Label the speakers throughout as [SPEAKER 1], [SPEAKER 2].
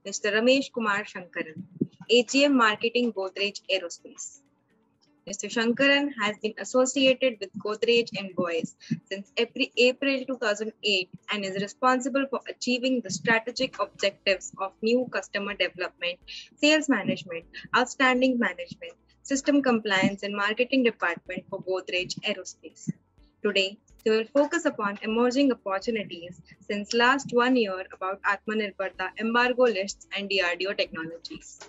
[SPEAKER 1] Mr. Ramesh Kumar Shankaran, AGM Marketing, Godrej Aerospace. Mr. Shankaran has been associated with Godrej and Boys since April 2008 and is responsible for achieving the strategic objectives of new customer development, sales management, outstanding management, system compliance, and marketing department for Godrej Aerospace. Today, we will focus upon emerging opportunities since last 1 year about Atmanirbharta, embargo lists, and DRDO technologies.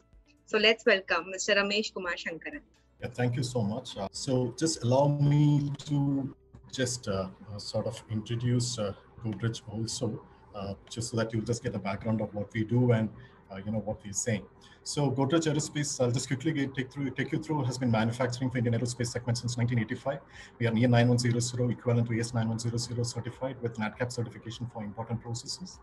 [SPEAKER 1] So let's welcome Mr. Ramesh Kumar Shankaran.
[SPEAKER 2] Yeah, thank you so much. So just allow me to just sort of introduce Godrej also, just so that you'll just get a background of what we do and what we're saying. So Godrej Aerospace, I'll just quickly take you through, has been manufacturing for Indian aerospace segment since 1985. We are near 9100 equivalent to AS9100 certified with NADCAP certification for important processes.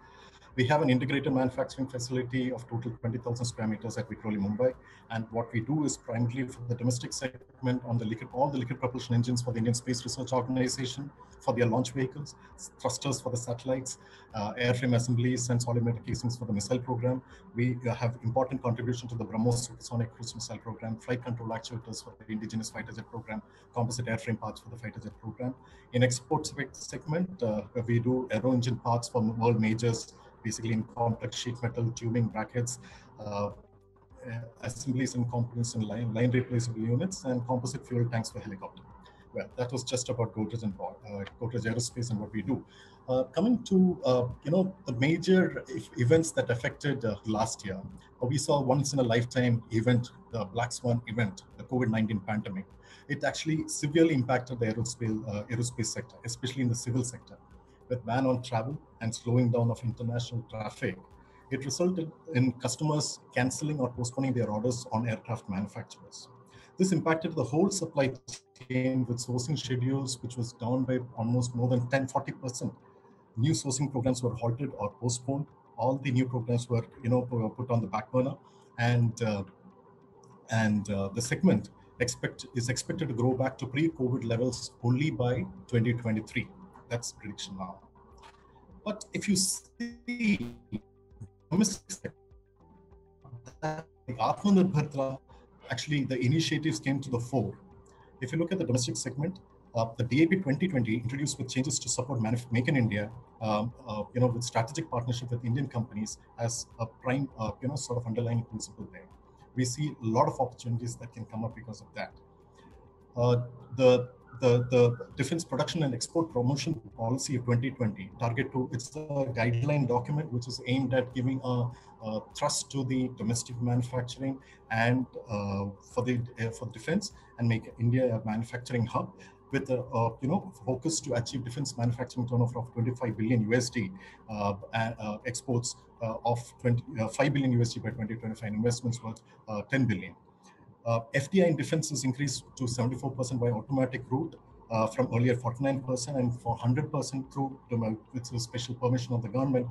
[SPEAKER 2] We have an integrated manufacturing facility of total 20,000 square meters at Vikhroli, Mumbai. And what we do is primarily for the domestic segment on all the liquid propulsion engines for the Indian Space Research Organization, for their launch vehicles, thrusters for the satellites, airframe assemblies and solid metal casings for the missile program. We have important contribution to the BrahMos supersonic cruise missile program, flight control actuators for the indigenous fighter jet program, composite airframe parts for the fighter jet program. In export segment, we do aero engine parts for world majors, basically in complex sheet metal, tubing, brackets, assemblies and components in line replaceable units, and composite fuel tanks for helicopter. Well, that was just about Godrej and Godrej Aerospace and what we do. Coming to the major events that affected last year, we saw once in a lifetime event, the Black Swan event, the COVID-19 pandemic. It actually severely impacted the aerospace sector, especially in the civil sector. With ban on travel and slowing down of international traffic, it resulted in customers cancelling or postponing their orders on aircraft manufacturers. This impacted the whole supply chain with sourcing schedules, which was down by almost more than 10-40%. New sourcing programs were halted or postponed. All the new programs were put on the back burner, and the segment is expected to grow back to pre-COVID levels only by 2023. That's prediction now. But if you see domestic sector, the Atmanirbharta, actually the initiatives came to the fore. If you look at the domestic segment, the DAP 2020 introduced with changes to support Make in India, with strategic partnership with Indian companies as a prime, sort of underlying principle there. We see a lot of opportunities that can come up because of that. The Defense Production and Export Promotion Policy of 2020 it's a guideline document which is aimed at giving a thrust to the domestic manufacturing and for defense and make India a manufacturing hub with a focus to achieve defense manufacturing turnover of 25 billion USD exports of 5 billion USD by 2025, investments worth 10 billion. FDI in defense is increased to 74% by automatic route from earlier 49%, and for 100% through with a special permission of the government,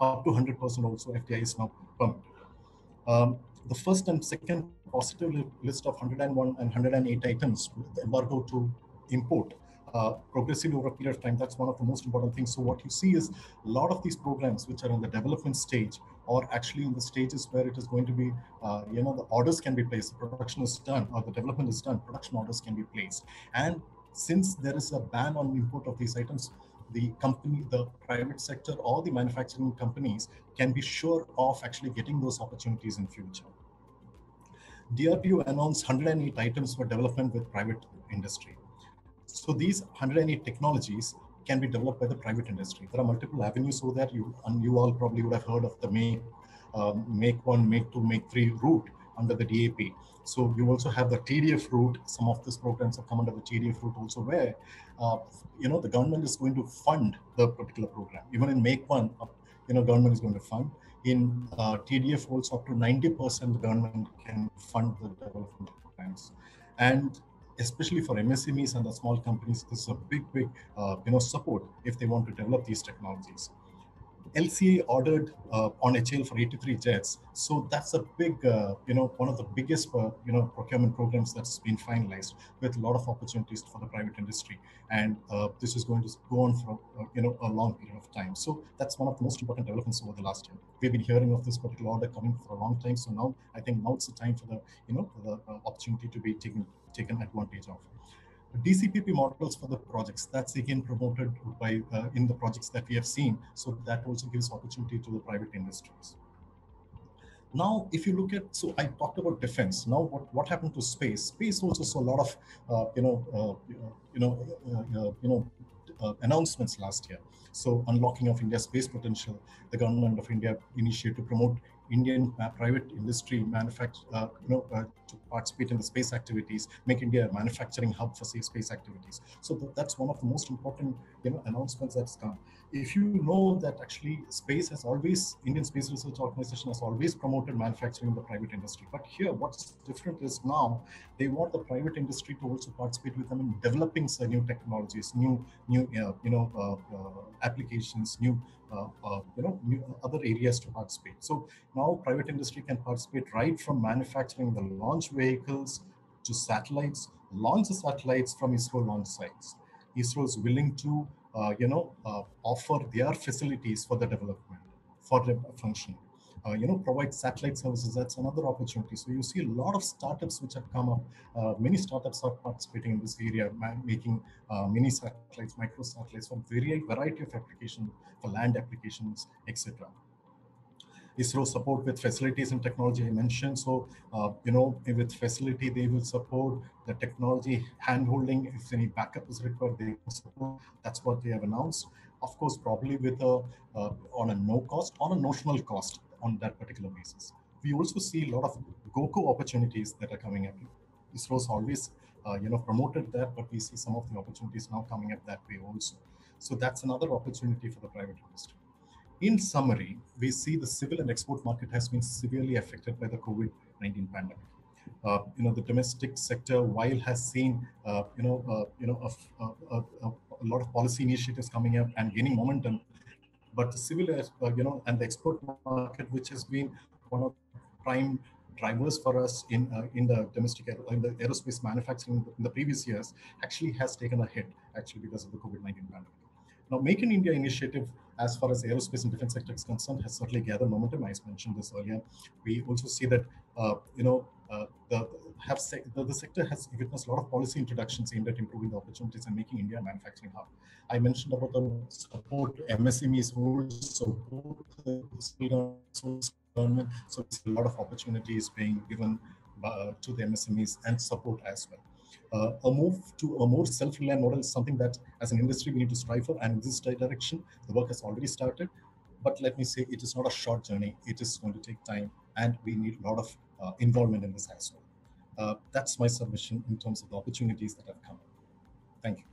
[SPEAKER 2] up to 100% also FDI is now permitted. The first and second positive list of 101 and 108 items with the embargo to import progressively over a period of time. That's one of the most important things. So what you see is a lot of these programs which are in the development stage or actually in the stages where it is going to be, the orders can be placed, the production is done or the development is done, production orders can be placed. And since there is a ban on import of these items, the private sector or the manufacturing companies can be sure of actually getting those opportunities in future. DRDO announced 108 items for development with private industry. So these 108 technologies can be developed by the private industry. There are multiple avenues over there. You all probably would have heard of the Make 1, Make 2, Make 3 route under the DAP. So you also have the TDF route. Some of these programs have come under the TDF route also, where the government is going to fund the particular program. Even in Make 1, government is going to fund. In TDF also up to 90% the government can fund the development programs. And especially for MSMEs and the small companies, this is a big support if they want to develop these technologies. LCA ordered on HAL for 83 jets. So that's a big, one of the biggest, procurement programs that's been finalized with a lot of opportunities for the private industry. And this is going to go on for, a long period of time. So that's one of the most important developments over the last year. We've been hearing of this particular order coming for a long time. So now I think now it's the time for the, opportunity to be taken advantage of. DCPP models for the projects, that's again promoted by in the projects that we have seen. So that also gives opportunity to the private industries. Now, if you look at, so I talked about defense. Now, what happened to space? Space also saw a lot of, announcements last year. So, unlocking of India's space potential, the government of India initiated to promote Indian private industry to participate in the space activities, make India a manufacturing hub for space activities. So that's one of the most important, announcements that's come. If you know that actually space has always, Indian Space Research Organization has always promoted manufacturing in the private industry. But here, what's different is now they want the private industry to also participate with them in developing new technologies, new applications, new other areas to participate. So now private industry can participate right from manufacturing the launch vehicles to satellites, launch the satellites from ISRO launch sites. ISRO is willing to offer their facilities for the development, for the function. Provide satellite services. That's another opportunity. So you see a lot of startups which have come up. Many startups are participating in this area, making mini satellites, micro satellites for variety of applications, for land applications, etc. ISRO support with facilities and technology I mentioned. So, with facility, they will support the technology hand-holding. If any backup is required, they will support. That's what they have announced. Of course, probably with on a no cost, on a notional cost on that particular basis. We also see a lot of GOCO opportunities that are coming up. ISRO's always, promoted that, but we see some of the opportunities now coming up that way also. So that's another opportunity for the private industry. In summary, we see the civil and export market has been severely affected by the COVID-19 pandemic. The domestic sector, while has seen, a lot of policy initiatives coming up and gaining momentum, but the civil, and the export market, which has been one of the prime drivers for us in the in the aerospace manufacturing in the previous years, actually has taken a hit actually because of the COVID-19 pandemic. Now, Make in India initiative, as far as aerospace and defense sector is concerned, has certainly gathered momentum. I mentioned this earlier. We also see that the sector has witnessed a lot of policy introductions aimed at improving the opportunities and making India a manufacturing hub. I mentioned about the support MSMEs rules, so both the government, so it's a lot of opportunities being given to the MSMEs and support as well. A move to a more self-reliant model is something that as an industry we need to strive for, and in this direction the work has already started. But let me say, it is not a short journey. It is going to take time, and we need a lot of involvement in this as well. That's my submission in terms of the opportunities that have come. Thank you.